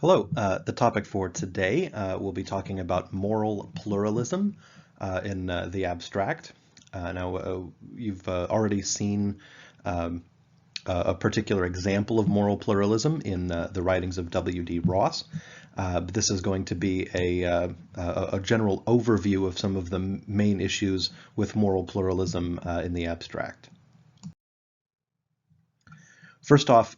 Hello, the topic for today, we'll be talking about moral pluralism in the abstract. You've already seen a particular example of moral pluralism in the writings of W.D. Ross. But this is going to be a general overview of some of the main issues with moral pluralism in the abstract. First off,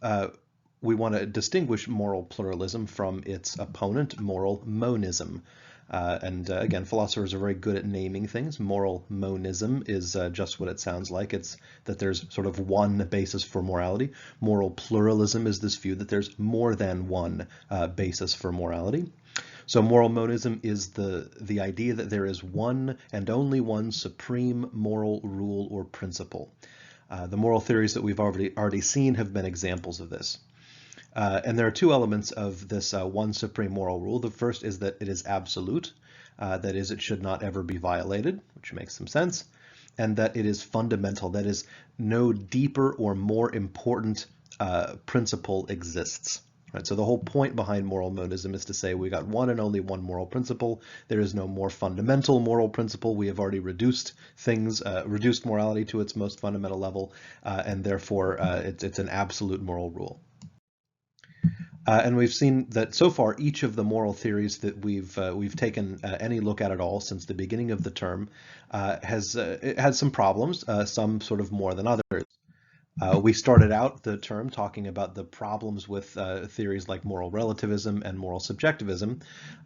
we want to distinguish moral pluralism from its opponent, moral monism. Again, philosophers are very good at naming things. Moral monism is just what it sounds like. It's that there's sort of one basis for morality. Moral pluralism is this view that there's more than one basis for morality. So moral monism is the idea that there is one and only one supreme moral rule or principle. The moral theories that we've already seen have been examples of this. And there are two elements of this one supreme moral rule. The first is that it is absolute, that is, it should not ever be violated, which makes some sense, and that it is fundamental, that is, no deeper or more important principle exists. Right, so the whole point behind moral monism is to say we got one and only one moral principle. There is no more fundamental moral principle. We have already reduced things, reduced morality to its most fundamental level, and therefore it's an absolute moral rule. And we've seen that so far each of the moral theories that we've taken any look at all since the beginning of the term has some problems, some sort of more than others. We started out the term talking about the problems with theories like moral relativism and moral subjectivism,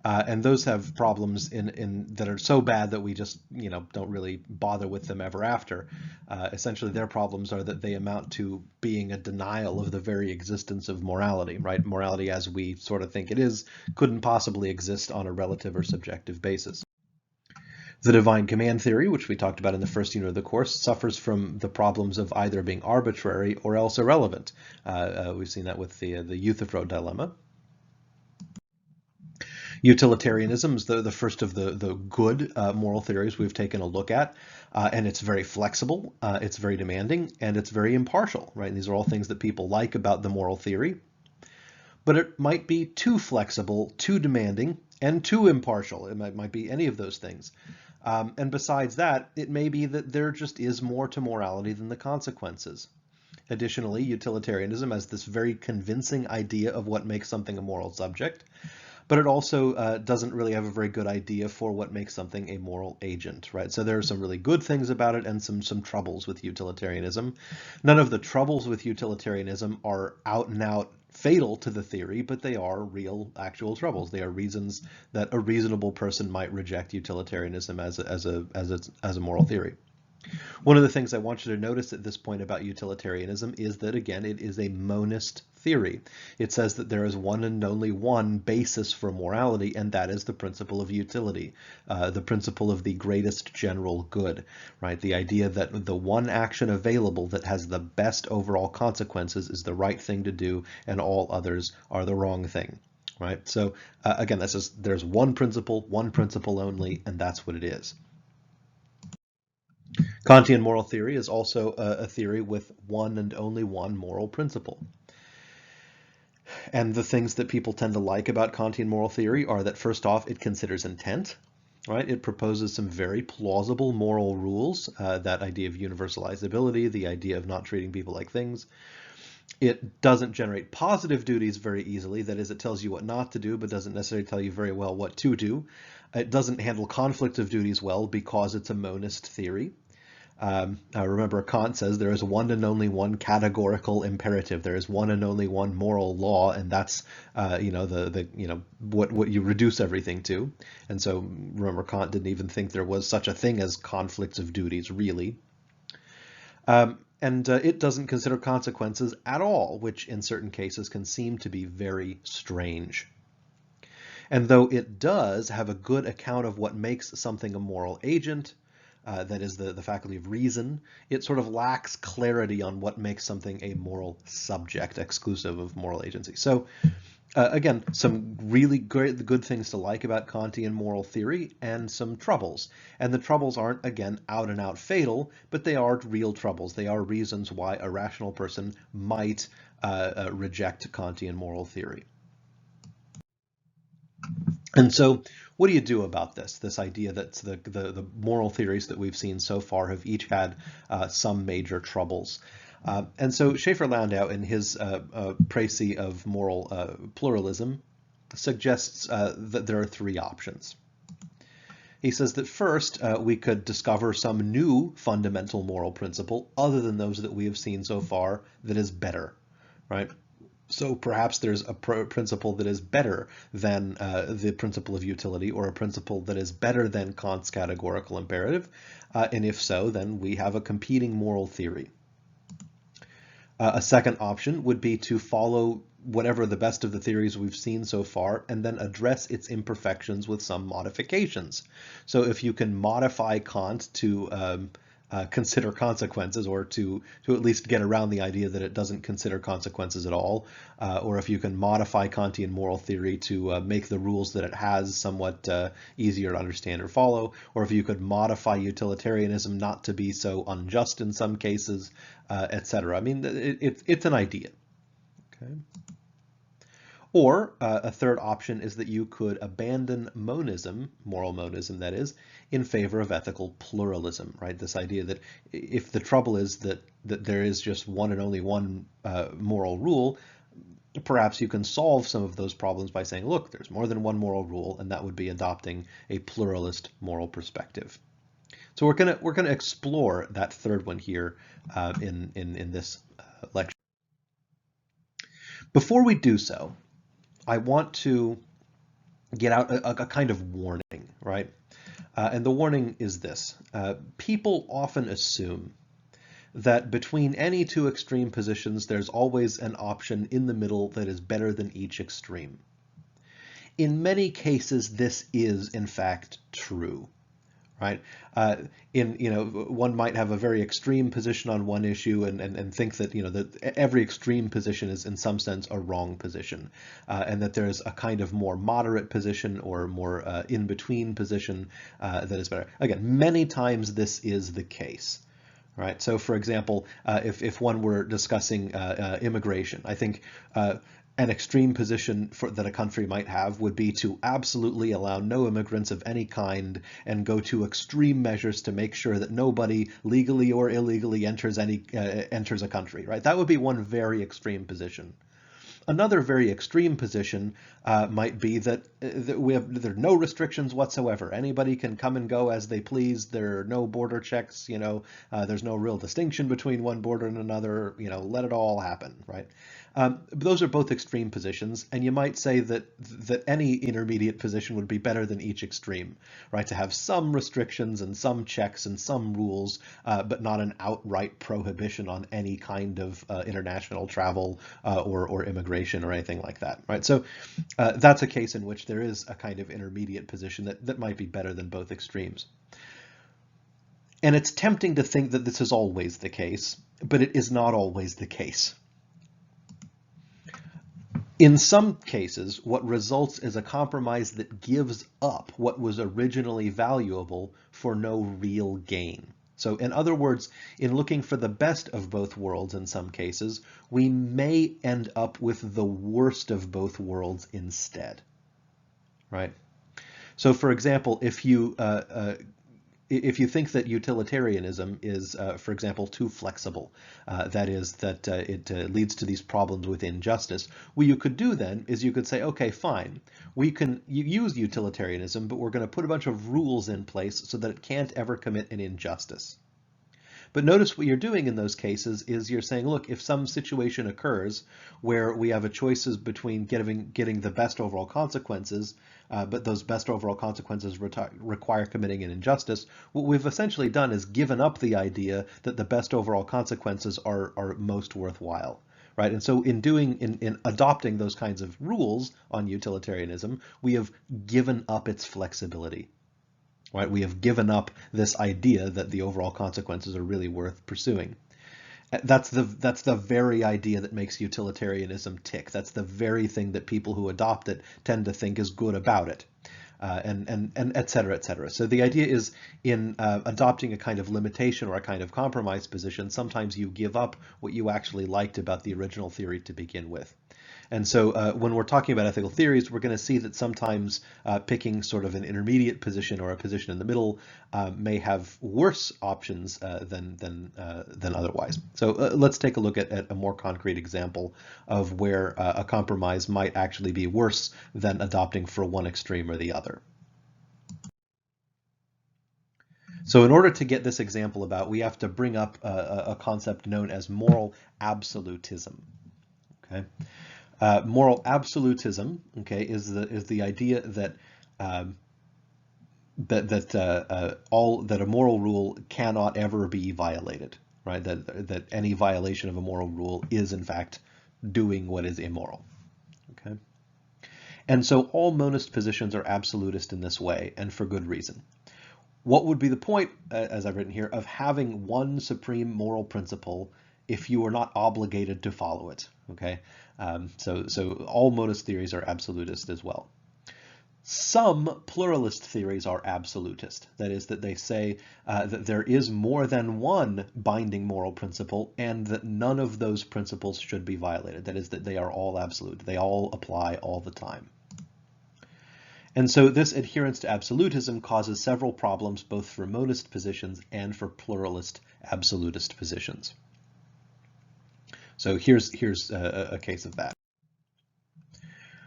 and those have problems that are so bad that we just don't really bother with them ever after. Essentially, their problems are that they amount to being a denial of the very existence of morality. Right? Morality, as we sort of think it is, couldn't possibly exist on a relative or subjective basis. The divine command theory, which we talked about in the first unit of the course, suffers from the problems of either being arbitrary or else irrelevant. We've seen that with the Euthyphro dilemma. Utilitarianism is the first of the good moral theories we've taken a look at, and it's very flexible, it's very demanding, and it's very impartial. Right? These are all things that people like about the moral theory, but it might be too flexible, too demanding, and too impartial. It might be any of those things. And besides that, it may be that there just is more to morality than the consequences. Additionally, utilitarianism has this very convincing idea of what makes something a moral subject, but it also doesn't really have a very good idea for what makes something a moral agent, right? So there are some really good things about it and some troubles with utilitarianism. None of the troubles with utilitarianism are out and out fatal to the theory, but they are real, actual troubles. They are reasons that a reasonable person might reject utilitarianism as a moral theory. One of the things I want you to notice at this point about utilitarianism is that, again, it is a monist theory. It says that there is one and only one basis for morality, and that is the principle of utility, the principle of the greatest general good, right? The idea that the one action available that has the best overall consequences is the right thing to do, and all others are the wrong thing. Right? So again, there's one principle only, and that's what it is. Kantian moral theory is also a theory with one and only one moral principle. And the things that people tend to like about Kantian moral theory are that, first off, it considers intent, right? It proposes some very plausible moral rules, that idea of universalizability, the idea of not treating people like things. It doesn't generate positive duties very easily. That is, it tells you what not to do, but doesn't necessarily tell you very well what to do. It doesn't handle conflict of duties well because it's a monist theory. Remember, Kant says there is one and only one categorical imperative. There is one and only one moral law, and that's what you reduce everything to. And so, remember, Kant didn't even think there was such a thing as conflicts of duties, really. It doesn't consider consequences at all, which in certain cases can seem to be very strange. And though it does have a good account of what makes something a moral agent, that is the faculty of reason, it sort of lacks clarity on what makes something a moral subject exclusive of moral agency. So again, some really good things to like about Kantian moral theory and some troubles. And the troubles aren't, again, out and out fatal, but they are real troubles. They are reasons why a rational person might reject Kantian moral theory. And so what do you do about this idea that the moral theories that we've seen so far have each had some major troubles? And so Schaefer-Landau, in his précis of moral pluralism, suggests that there are three options. He says that first, we could discover some new fundamental moral principle other than those that we have seen so far that is better, right? So perhaps there's a principle that is better than the principle of utility, or a principle that is better than Kant's categorical imperative. And if so, then we have a competing moral theory. A second option would be to follow whatever the best of the theories we've seen so far and then address its imperfections with some modifications. So if you can modify Kant to consider consequences, or to at least get around the idea that it doesn't consider consequences at all, or if you can modify Kantian moral theory to make the rules that it has somewhat easier to understand or follow, or if you could modify utilitarianism not to be so unjust in some cases, etc. I mean, it's an idea. Okay. Or a third option is that you could abandon monism, moral monism that is, in favor of ethical pluralism, right? This idea that if the trouble is that there is just one and only one moral rule, perhaps you can solve some of those problems by saying, look, there's more than one moral rule, and that would be adopting a pluralist moral perspective. So we're gonna explore that third one here in this lecture. Before we do so, I want to get out a kind of warning, right? And the warning is this. People often assume that between any two extreme positions, there's always an option in the middle that is better than each extreme. In many cases, this is, in fact, true. Right? One might have a very extreme position on one issue and think that, that every extreme position is in some sense a wrong position, and that there's a kind of more moderate position or more in-between position that is better. Again, many times this is the case. Right. So, for example, if one were discussing immigration, I think an extreme position that a country might have would be to absolutely allow no immigrants of any kind and go to extreme measures to make sure that nobody legally or illegally enters a country. Right. That would be one very extreme position. Another very extreme position might be that there are no restrictions whatsoever. Anybody can come and go as they please. There are no border checks. There's no real distinction between one border and another. Let it all happen, right? Those are both extreme positions, and you might say that any intermediate position would be better than each extreme, right? To have some restrictions and some checks and some rules, but not an outright prohibition on any kind of international travel or immigration or anything like that, right? So that's a case in which there is a kind of intermediate position that might be better than both extremes. And it's tempting to think that this is always the case, but it is not always the case. In some cases, what results is a compromise that gives up what was originally valuable for no real gain. So in other words, in looking for the best of both worlds in some cases, we may end up with the worst of both worlds instead, right? So for example, if you think that utilitarianism is, for example, too flexible, that is, that it leads to these problems with injustice, what you could do then is you could say, okay, fine, we can use utilitarianism, but we're going to put a bunch of rules in place so that it can't ever commit an injustice. But notice what you're doing in those cases is you're saying, look, if some situation occurs where we have a choices between getting the best overall consequences, but those best overall consequences require committing an injustice, what we've essentially done is given up the idea that the best overall consequences are most worthwhile. Right, and so in adopting those kinds of rules on utilitarianism, we have given up its flexibility. Right, we have given up this idea that the overall consequences are really worth pursuing. That's the very idea that makes utilitarianism tick. That's the very thing that people who adopt it tend to think is good about it, and et cetera, et cetera. So the idea is in adopting a kind of limitation or a kind of compromise position, sometimes you give up what you actually liked about the original theory to begin with. And so when we're talking about ethical theories, we're going to see that sometimes picking sort of an intermediate position or a position in the middle may have worse options than otherwise. So let's take a look at a more concrete example of where a compromise might actually be worse than adopting for one extreme or the other. So in order to get this example about, we have to bring up a concept known as moral absolutism. Okay, moral absolutism, okay, is the idea that that a moral rule cannot ever be violated, right? That any violation of a moral rule is in fact doing what is immoral. Okay, and so all monist positions are absolutist in this way, and for good reason. What would be the point, as I've written here, of having one supreme moral principle if you are not obligated to follow it? Okay, so all monist theories are absolutist as well. Some pluralist theories are absolutist. That is, that they say that there is more than one binding moral principle and that none of those principles should be violated. That is, that they are all absolute. They all apply all the time. And so this adherence to absolutism causes several problems both for monist positions and for pluralist absolutist positions. So here's a case of that.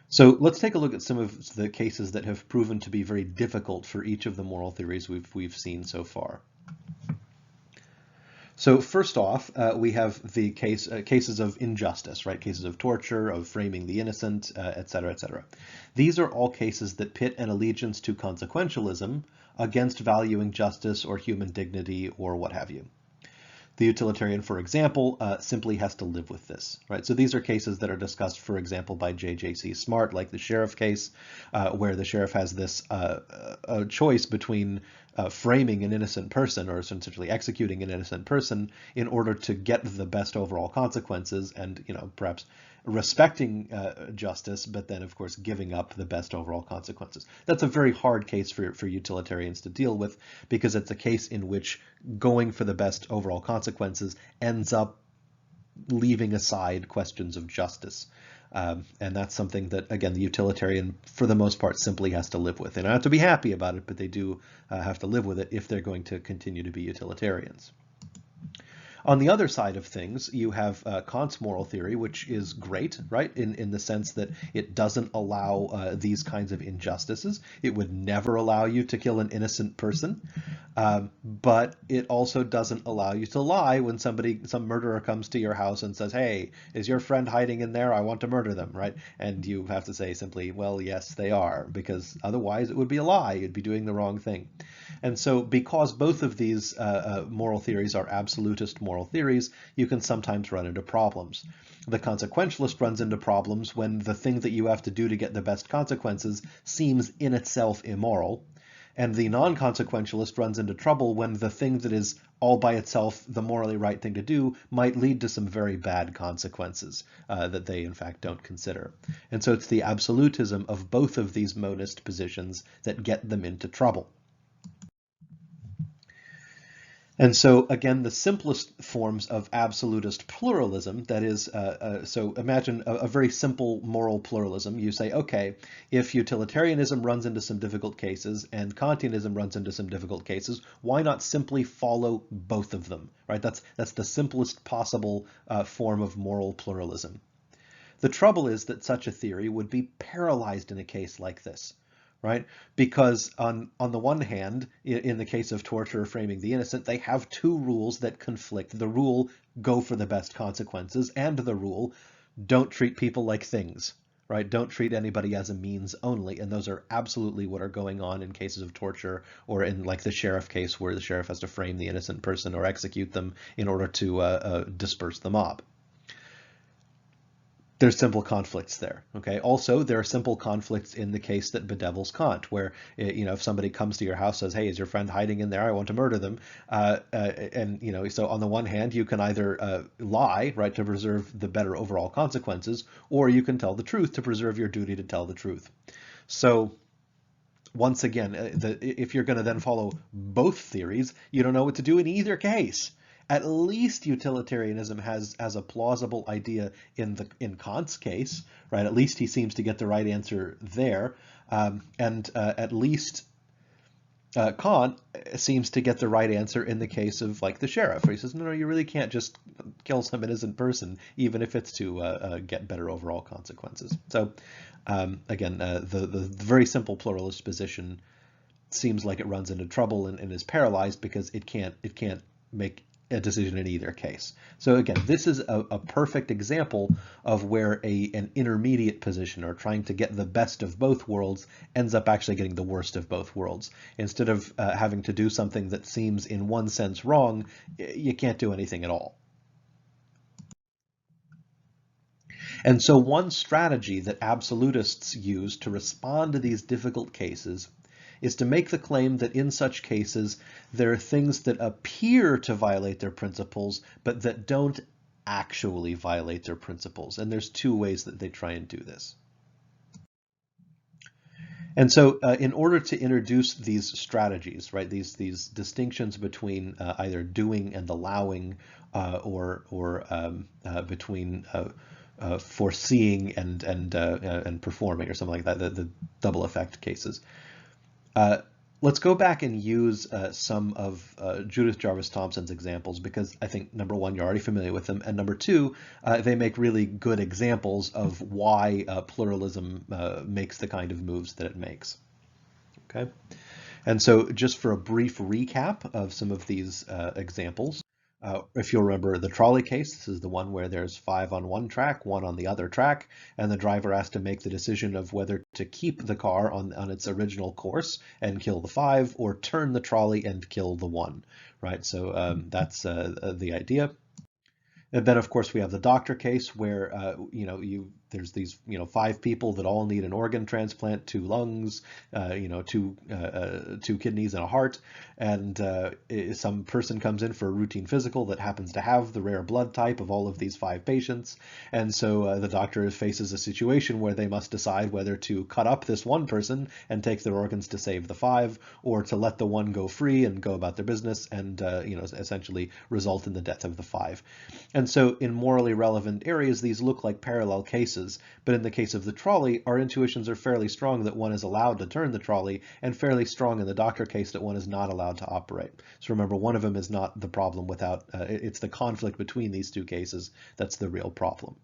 So let's take a look at some of the cases that have proven to be very difficult for each of the moral theories we've seen so far. So first off, we have the cases of injustice, right? Cases of torture, of framing the innocent, et cetera, et cetera. These are all cases that pit an allegiance to consequentialism against valuing justice or human dignity or what have you. The utilitarian, for example, simply has to live with this, right? So these are cases that are discussed, for example, by J.J.C. Smart, like the sheriff case, where the sheriff has this a choice between framing an innocent person or essentially executing an innocent person in order to get the best overall consequences and, perhaps respecting justice, but then, of course, giving up the best overall consequences. That's a very hard case for utilitarians to deal with because it's a case in which going for the best overall consequences ends up leaving aside questions of justice. And that's something that, again, the utilitarian, for the most part, simply has to live with. They don't have to be happy about it, but they do have to live with it if they're going to continue to be utilitarians. On the other side of things, you have Kant's moral theory, which is great, right, in the sense that it doesn't allow these kinds of injustices. It would never allow you to kill an innocent person, but it also doesn't allow you to lie when some murderer comes to your house and says, hey, is your friend hiding in there? I want to murder them, right? And you have to say simply, well, yes, they are, because otherwise it would be a lie. You'd be doing the wrong thing. And so because both of these moral theories are absolutist moral theories, you can sometimes run into problems. The consequentialist runs into problems when the thing that you have to do to get the best consequences seems in itself immoral. And the non-consequentialist runs into trouble when the thing that is all by itself the morally right thing to do might lead to some very bad consequences that they in fact don't consider. And so it's the absolutism of both of these monist positions that get them into trouble. And so, again, the simplest forms of absolutist pluralism, that is, so imagine a very simple moral pluralism. You say, okay, if utilitarianism runs into some difficult cases and Kantianism runs into some difficult cases, why not simply follow both of them, right? That's the simplest possible form of moral pluralism. The trouble is that such a theory would be paralyzed in a case like this. Right? Because on the one hand, in the case of torture or framing the innocent, they have two rules that conflict. The rule, go for the best consequences, and the rule, don't treat people like things, right? Don't treat anybody as a means only. And those are absolutely what are going on in cases of torture or in like the sheriff case where the sheriff has to frame the innocent person or execute them in order to disperse the mob. There's simple conflicts there, okay? Also, there are simple conflicts in the case that bedevils Kant, where, if somebody comes to your house, says, hey, is your friend hiding in there? I want to murder them. And, so on the one hand, you can either lie, right, to preserve the better overall consequences, or you can tell the truth to preserve your duty to tell the truth. So once again, if you're going to then follow both theories, you don't know what to do in either case. At least utilitarianism has a plausible idea in Kant's case, right? At least he seems to get the right answer there, and at least Kant seems to get the right answer in the case of like the sheriff, where he says, no, you really can't just kill some innocent person, even if it's to get better overall consequences. So again, the very simple pluralist position seems like it runs into trouble and is paralyzed because it can't make a decision in either case. So again, this is a perfect example of where an intermediate position, or trying to get the best of both worlds, ends up actually getting the worst of both worlds. Instead of having to do something that seems in one sense wrong, you can't do anything at all. And so one strategy that absolutists use to respond to these difficult cases is to make the claim that in such cases there are things that appear to violate their principles, but that don't actually violate their principles. And there's two ways that they try and do this. And so in order to introduce these strategies, right, these distinctions between either doing and allowing, or between foreseeing and performing, or something like that, the double effect cases. Let's go back and use some of Judith Jarvis Thomson's examples, because I think, number one, you're already familiar with them, and number two, they make really good examples of why pluralism makes the kind of moves that it makes. Okay, and so just for a brief recap of some of these examples, if you'll remember the trolley case, this is the one where there's 5 on one track, 1 on the other track, and the driver has to make the decision of whether to keep the car on its original course and kill the 5, or turn the trolley and kill the 1, right? So that's the idea. And then, of course, we have the doctor case where, there's these, 5 people that all need an organ transplant, 2 lungs, 2 kidneys and a heart. And some person comes in for a routine physical that happens to have the rare blood type of all of these 5 patients. And so the doctor faces a situation where they must decide whether to cut up this one person and take their organs to save the 5, or to let the one go free and go about their business and, essentially result in the death of the 5. And so in morally relevant areas, these look like parallel cases, but in the case of the trolley, our intuitions are fairly strong that one is allowed to turn the trolley, and fairly strong in the doctor case that one is not allowed to operate. So remember, one of them is not the problem without, it's the conflict between these two cases that's the real problem.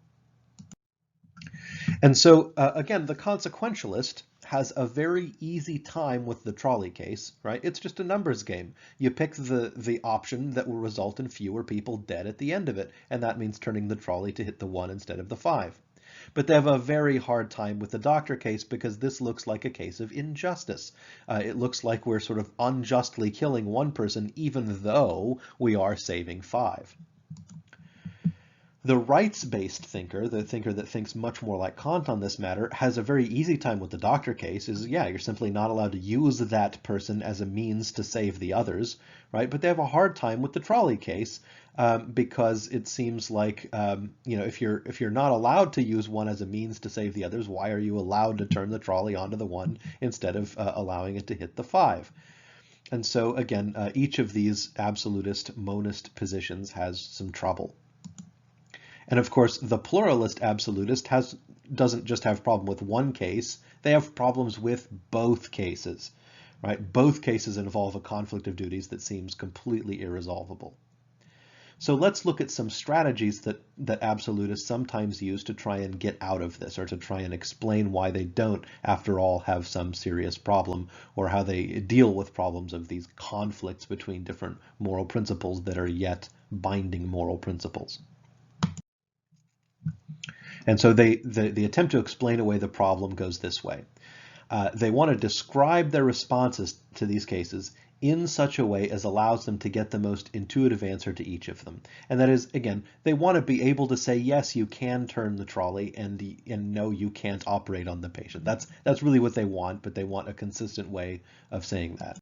And so again, the consequentialist has a very easy time with the trolley case, right? It's just a numbers game. You pick the option that will result in fewer people dead at the end of it, and that means turning the trolley to hit the 1 instead of the 5. But they have a very hard time with the doctor case, because this looks like a case of injustice. It looks like we're sort of unjustly killing one person, even though we are saving 5. The rights-based thinker, the thinker that thinks much more like Kant on this matter, has a very easy time with the doctor case. You're simply not allowed to use that person as a means to save the others, right? But they have a hard time with the trolley case, because it seems like, if you're not allowed to use one as a means to save the others, why are you allowed to turn the trolley onto the 1 instead of allowing it to hit the 5? And so again, each of these absolutist monist positions has some trouble. And of course, the pluralist absolutist doesn't just have a problem with one case, they have problems with both cases, right? Both cases involve a conflict of duties that seems completely irresolvable. So let's look at some strategies that absolutists sometimes use to try and get out of this, or to try and explain why they don't, after all, have some serious problem, or how they deal with problems of these conflicts between different moral principles that are yet binding moral principles. And so the attempt to explain away the problem goes this way. They want to describe their responses to these cases in such a way as allows them to get the most intuitive answer to each of them. And that is, again, they want to be able to say, yes, you can turn the trolley, and no, you can't operate on the patient. That's really what they want, but they want a consistent way of saying that.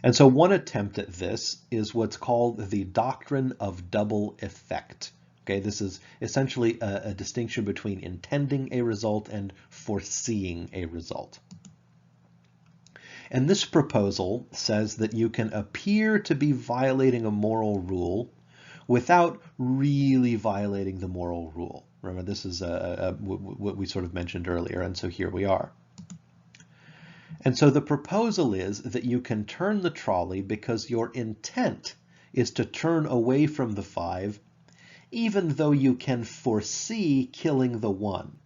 And so one attempt at this is what's called the doctrine of double effect. Okay, this is essentially a distinction between intending a result and foreseeing a result. And this proposal says that you can appear to be violating a moral rule without really violating the moral rule. Remember, this is what we sort of mentioned earlier, and so here we are. And so the proposal is that you can turn the trolley because your intent is to turn away from the 5, even though you can foresee killing the 1.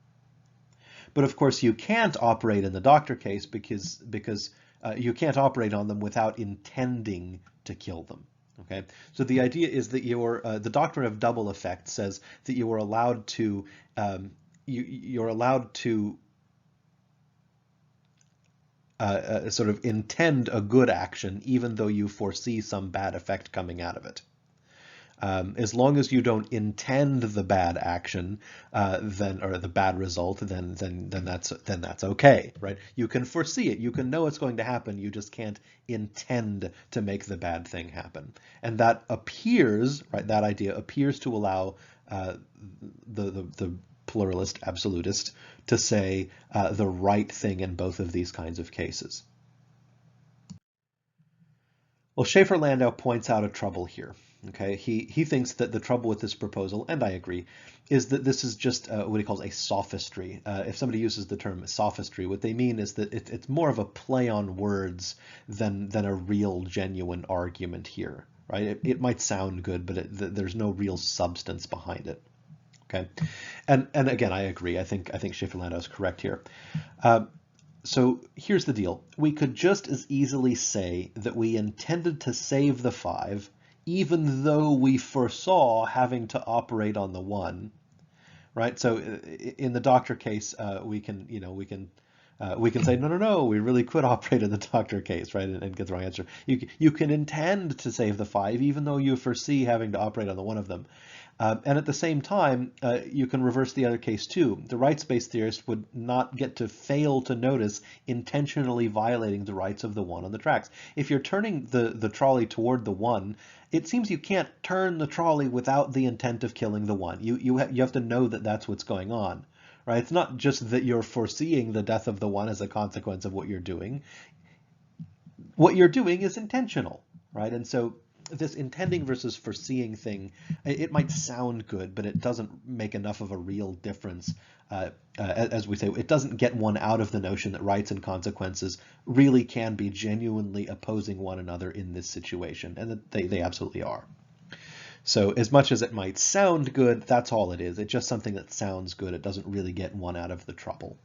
But of course, you can't operate in the doctor case because you can't operate on them without intending to kill them. Okay, so the idea is that the doctrine of double effect says that you are allowed to sort of intend a good action even though you foresee some bad effect coming out of it. As long as you don't intend the bad action, or the bad result, then that's okay, right? You can foresee it, you can know it's going to happen, you just can't intend to make the bad thing happen. And that appears, right? That idea appears to allow the pluralist absolutist to say the right thing in both of these kinds of cases. Well, Schaefer-Landau points out a trouble here. Okay, he thinks that the trouble with this proposal, and I agree, is that this is just what he calls a sophistry. If somebody uses the term sophistry, what they mean is that it's more of a play on words than a real, genuine argument here. Right? It might sound good, but there's no real substance behind it. Okay, and again, I agree. I think Schaefer-Landau is correct here. So here's the deal. We could just as easily say that we intended to save the 5, even though we foresaw having to operate on the 1, right? So in the doctor case, we can say, no, we really could operate in the doctor case, right, and get the wrong answer. You can intend to save the 5, even though you foresee having to operate on the one of them. And at the same time, you can reverse the other case too. The rights-based theorist would not get to fail to notice intentionally violating the rights of the 1 on the tracks. If you're turning the trolley toward the 1, it seems you can't turn the trolley without the intent of killing the 1. You have to know that that's what's going on. Right? It's not just that you're foreseeing the death of the 1 as a consequence of what you're doing. What you're doing is intentional, right? And so this intending versus foreseeing thing, it might sound good, but it doesn't make enough of a real difference. As we say, it doesn't get one out of the notion that rights and consequences really can be genuinely opposing one another in this situation, and that they absolutely are. So as much as it might sound good, that's all it is. It's just something that sounds good. It doesn't really get one out of the trouble.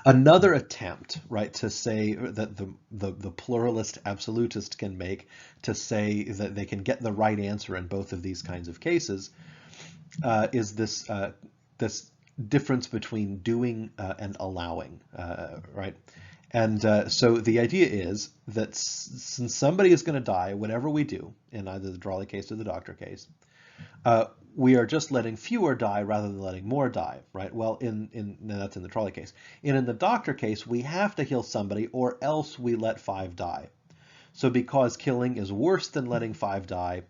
Another attempt, right, to say that the pluralist absolutist can make to say that they can get the right answer in both of these kinds of cases is this this difference between doing and allowing, right? And so the idea is that since somebody is going to die, whatever we do, in either the Trolley case or the doctor case, we are just letting fewer die rather than letting more die, right? Well, that's in the Trolley case. In the doctor case, we have to kill somebody or else we let 5 die. So because killing is worse than letting 5 die,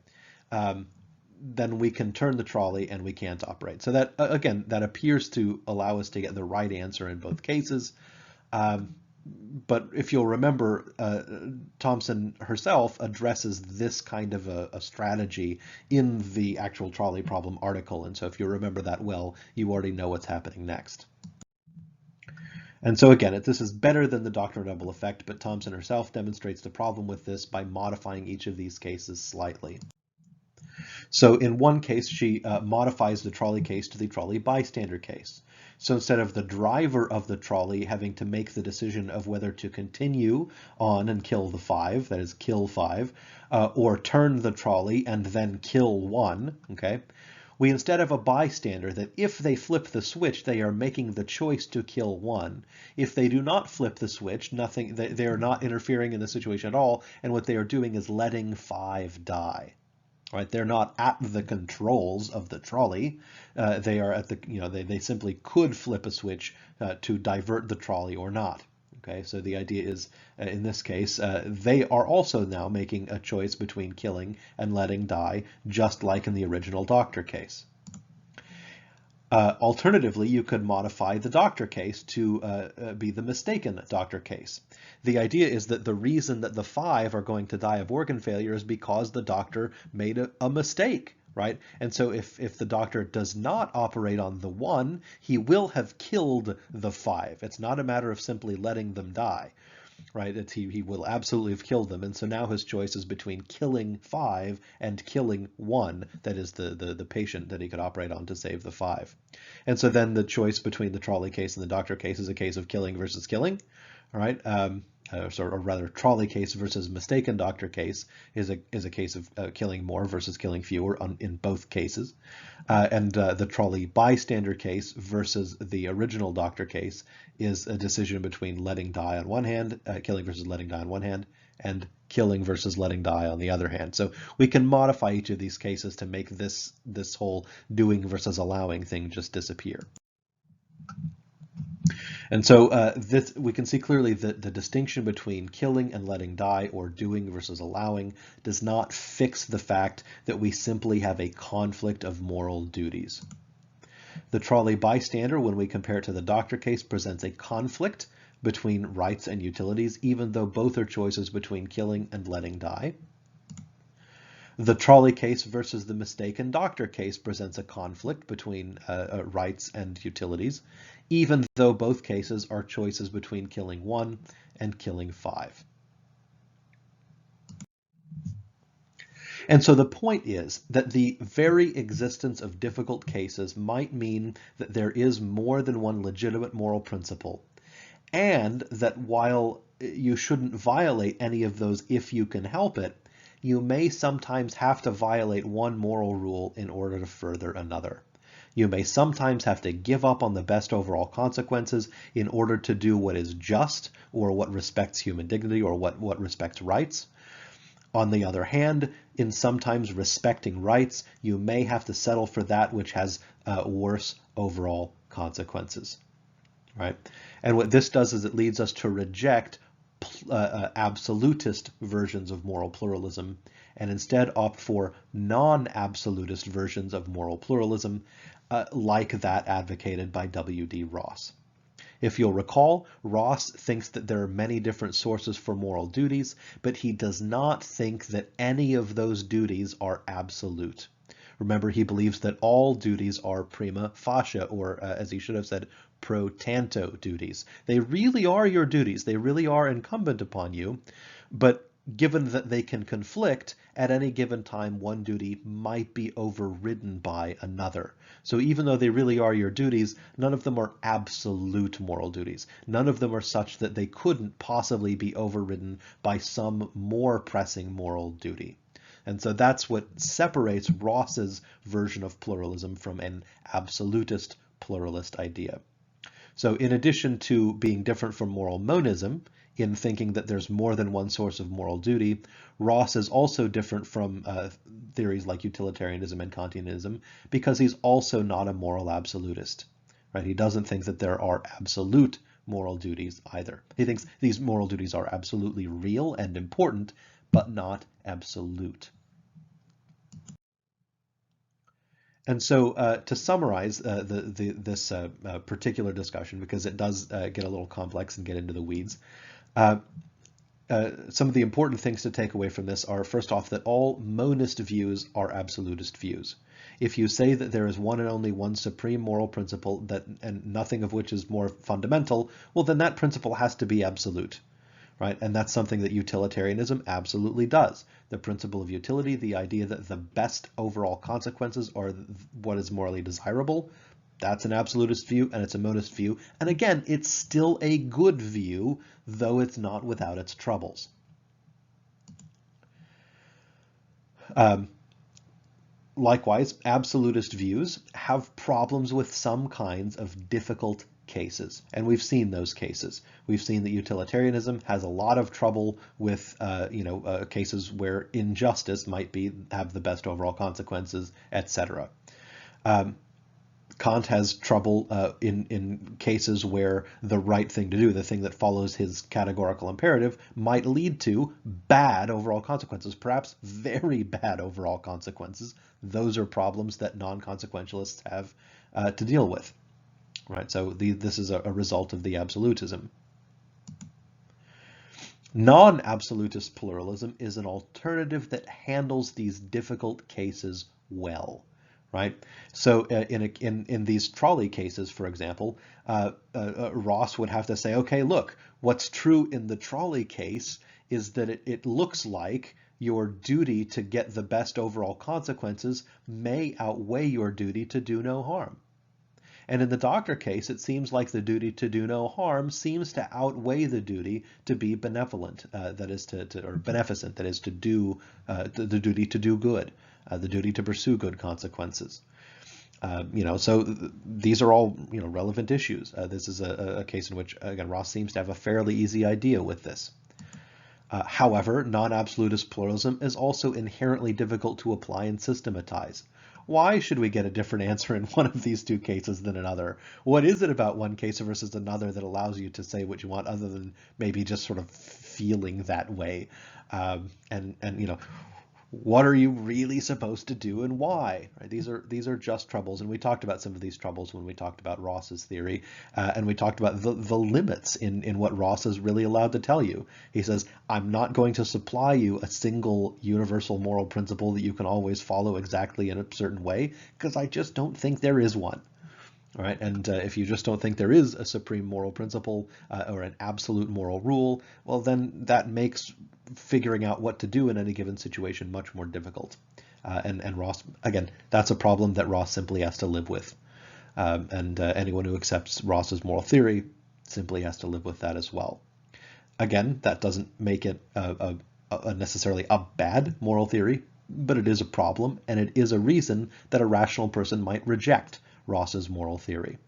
then we can turn the trolley and we can't operate. So that, again, that appears to allow us to get the right answer in both cases. But if you'll remember, Thompson herself addresses this kind of a strategy in the actual trolley problem article. And so if you remember that well, you already know what's happening next. And so again, this is better than the doctrine of double effect, but Thompson herself demonstrates the problem with this by modifying each of these cases slightly. So in one case, she modifies the trolley case to the trolley bystander case. So instead of the driver of the trolley having to make the decision of whether to continue on and kill the 5, that is kill 5, or turn the trolley and then kill 1, okay, we instead have a bystander that if they flip the switch, they are making the choice to kill 1. If they do not flip the switch, they are not interfering in the situation at all, and what they are doing is letting 5 die. Right, they're not at the controls of the trolley. They are at the, they simply could flip a switch to divert the trolley or not. Okay, so the idea is, in this case, they are also now making a choice between killing and letting die, just like in the original doctor case. Alternatively, you could modify the doctor case to be the mistaken doctor case. The idea is that the reason that the 5 are going to die of organ failure is because the doctor made a mistake, right? And so if the doctor does not operate on the 1, he will have killed the 5. It's not a matter of simply letting them die, right? He will absolutely have killed them. And so now his choice is between killing 5 and killing 1, that is the patient that he could operate on to save the 5. And so then the choice between the trolley case and the doctor case is a case of killing versus killing, all right? Or rather, trolley case versus mistaken doctor case is a case of killing more versus killing fewer in both cases. And the trolley bystander case versus the original doctor case is a decision between letting die on one hand, killing versus letting die on one hand, and killing versus letting die on the other hand. So we can modify each of these cases to make this whole doing versus allowing thing just disappear. And so we can see clearly that the distinction between killing and letting die, or doing versus allowing, does not fix the fact that we simply have a conflict of moral duties. The trolley bystander, when we compare it to the doctor case, presents a conflict between rights and utilities, even though both are choices between killing and letting die. The trolley case versus the mistaken doctor case presents a conflict between rights and utilities, even though both cases are choices between killing 1 and killing 5. And so the point is that the very existence of difficult cases might mean that there is more than one legitimate moral principle, and that while you shouldn't violate any of those if you can help it, you may sometimes have to violate one moral rule in order to further another. You may sometimes have to give up on the best overall consequences in order to do what is just, or what respects human dignity, or what respects rights. On the other hand, in sometimes respecting rights, you may have to settle for that which has worse overall consequences, right? And what this does is it leads us to reject absolutist versions of moral pluralism and instead opt for non-absolutist versions of moral pluralism, like that advocated by W.D. Ross. If you'll recall, Ross thinks that there are many different sources for moral duties, but he does not think that any of those duties are absolute. Remember, he believes that all duties are prima facie, or as he should have said, pro tanto duties. They really are your duties. They really are incumbent upon you, but given that they can conflict, at any given time, one duty might be overridden by another. So even though they really are your duties, none of them are absolute moral duties. None of them are such that they couldn't possibly be overridden by some more pressing moral duty. And so that's what separates Ross's version of pluralism from an absolutist pluralist idea. So in addition to being different from moral monism, in thinking that there's more than one source of moral duty, Ross is also different from theories like utilitarianism and Kantianism because he's also not a moral absolutist, right? He doesn't think that there are absolute moral duties either. He thinks these moral duties are absolutely real and important, but not absolute. And so to summarize this particular discussion, because it does get a little complex and get into the weeds, some of the important things to take away from this are, first off, that all monist views are absolutist views. If you say that there is one and only one supreme moral principle and nothing of which is more fundamental, well, then that principle has to be absolute, right? And that's something that utilitarianism absolutely does. The principle of utility, the idea that the best overall consequences are what is morally desirable, that's an absolutist view, and it's a monist view. And again, it's still a good view, though it's not without its troubles. Likewise, absolutist views have problems with some kinds of difficult cases, and we've seen those cases. We've seen that utilitarianism has a lot of trouble with cases where injustice might have the best overall consequences, etc. Kant has trouble in cases where the right thing to do, the thing that follows his categorical imperative, might lead to bad overall consequences, perhaps very bad overall consequences. Those are problems that non-consequentialists have to deal with. Right? So this is a result of the absolutism. Non-absolutist pluralism is an alternative that handles these difficult cases well, right? So in these trolley cases, for example, Ross would have to say, okay, look, what's true in the trolley case is that it looks like your duty to get the best overall consequences may outweigh your duty to do no harm. And in the doctor case, it seems like the duty to do no harm seems to outweigh the duty to be benevolent, that is or beneficent, that is to do the duty to do good, the duty to pursue good consequences. So these are all relevant issues. This is a case in which, again, Ross seems to have a fairly easy idea with this. However, non-absolutist pluralism is also inherently difficult to apply and systematize. Why should we get a different answer in one of these two cases than another? What is it about one case versus another that allows you to say what you want, other than maybe just sort of feeling that way? What are you really supposed to do and why? Right? These are just troubles, and we talked about some of these troubles when we talked about Ross's theory, and we talked about the limits in what Ross is really allowed to tell you. He says, I'm not going to supply you a single universal moral principle that you can always follow exactly in a certain way, because I just don't think there is one. All right, and if you just don't think there is a supreme moral principle or an absolute moral rule, well, then that makes figuring out what to do in any given situation much more difficult. And Ross, again, that's a problem that Ross simply has to live with. Anyone who accepts Ross's moral theory simply has to live with that as well. Again, that doesn't make it necessarily a bad moral theory, but it is a problem, and it is a reason that a rational person might reject Ross's moral theory.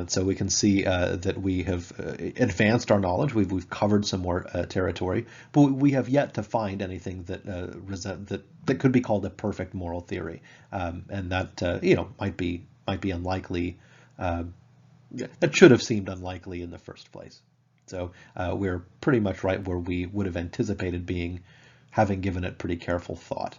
So we can see that we have advanced our knowledge. We've covered some more territory, but we have yet to find anything that could be called a perfect moral theory, and that might be unlikely. That should have seemed unlikely in the first place. So we're pretty much right where we would have anticipated being, having given it pretty careful thought.